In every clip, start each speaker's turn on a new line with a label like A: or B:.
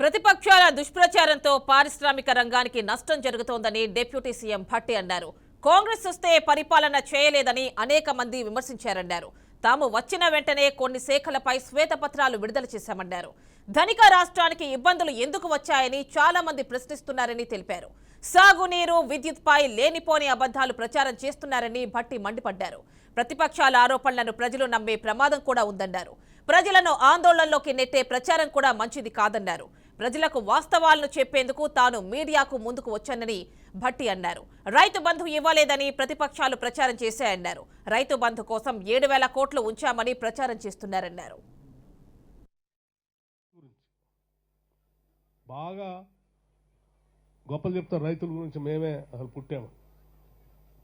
A: ప్రతిపక్షాల దుష్ప్రచారంతో పారిశ్రామిక రంగానికి నష్టం జరుగుతోందని డిప్యూటీ సీఎం భట్టి అన్నారు. కాంగ్రెస్ వస్తే పరిపాలన చేయలేదని అనేక మంది విమర్శించారన్నారు. తాము వచ్చిన వెంటనే కొన్ని శాఖలపై శ్వేతపత్రాలు విడుదల చేశామన్నారు. ధనిక రాష్ట్రానికి ఇబ్బందులు ఎందుకు వచ్చాయని చాలా మంది ప్రశ్నిస్తున్నారని తెలిపారు. సాగునీరు, విద్యుత్పై లేనిపోని అబద్ధాలు ప్రచారం చేస్తున్నారని భట్టి మండిపడ్డారు. ప్రతిపక్షాల ఆరోపణలను ప్రజలు నమ్మే ప్రమాదం కూడా ఉందన్నారు. ప్రజలను ఆందోళనలోకి నెట్టే ప్రచారం కూడా మంచిది కాదన్నారు. ప్రజలకు వాస్తవాలను చెప్పేందుకు తాను మీడియాకు ముందుకు వచ్చానని భట్టి అన్నారు. రైతు బంధు ఇవ్వలేదని ప్రతిపక్షాలు ప్రచారం చేశాయన్నారు. రైతు బంధు కోసం 7,000 కోట్లు ఉంచామని ప్రచారం చేస్తున్నారన్నారు.
B: బాగా గొప్పలు చెప్తారు రైతుల గురించి. మేమే అసలు పుట్టాము.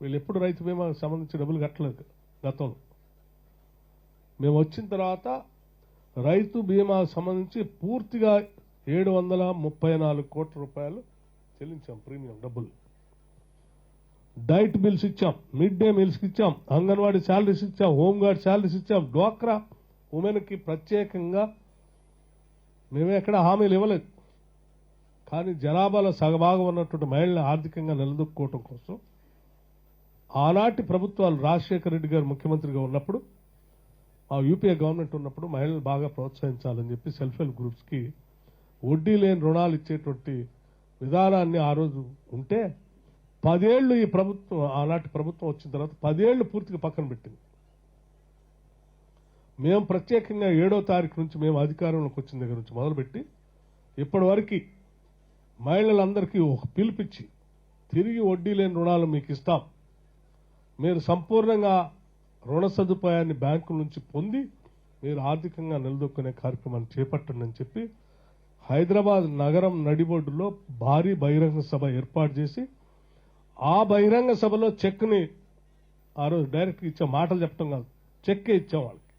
B: వీళ్ళు ఎప్పుడు రైతు బీమాకు సంబంధించి డబ్బులు కట్టలేదు. గతంలో మేము వచ్చిన తర్వాత రైతు బీమాకు సంబంధించి పూర్తిగా 734 కోట్ల రూపాయలు చెల్లించాం. ప్రీమియం డబ్బులు, డైట్ బిల్స్ ఇచ్చాం, మిడ్ డే మీల్స్కి ఇచ్చాం, అంగన్వాడీ శాలరీస్ ఇచ్చాం, హోంగార్డ్ శాలరీస్ ఇచ్చాం. డ్వాక్రా ఉమెన్కి ప్రత్యేకంగా మేమే ఎక్కడ హామీలు ఇవ్వలేదు. కానీ జనాభాలో సగభాగం ఉన్నటువంటి మహిళలను ఆర్థికంగా నిలదొక్కుకోవటం కోసం ఆనాటి ప్రభుత్వాలు, రాజశేఖర రెడ్డి గారు ముఖ్యమంత్రిగా ఉన్నప్పుడు, ఆ యూపీఏ గవర్నమెంట్ ఉన్నప్పుడు మహిళలు బాగా ప్రోత్సహించాలని చెప్పి సెల్ఫ్ హెల్ప్ గ్రూప్స్కి వడ్డీ లేని రుణాలు ఇచ్చేటువంటి విధానాన్ని ఆ రోజు ఉంటే 10 ఏళ్లు ఈ ప్రభుత్వం, ఆనాటి ప్రభుత్వం వచ్చిన తర్వాత 10 ఏళ్లు పూర్తిగా పక్కన పెట్టింది. మేము ప్రత్యేకంగా 7వ తారీఖు నుంచి మేము అధికారంలోకి వచ్చిన దగ్గర నుంచి మొదలుపెట్టి ఇప్పటి వరకు మహిళలందరికీ ఒక పిలిపించి తిరిగి వడ్డీ లేని రుణాలు మీకు ఇస్తాం, మీరు సంపూర్ణంగా రుణ సదుపాయాన్ని బ్యాంకుల నుంచి పొంది మీరు ఆర్థికంగా నిలదొక్కునే కార్యక్రమాన్ని చేపట్టండి అని చెప్పి హైదరాబాద్ నగరం నడిబొడ్డులో భారీ బహిరంగ సభ ఏర్పాటు చేసి, ఆ బహిరంగ సభలో చెక్ని ఆ రోజు డైరెక్ట్గా ఇచ్చాం. మాటలు చెప్పడం కాదు, చెక్కే ఇచ్చాం వాళ్ళకి.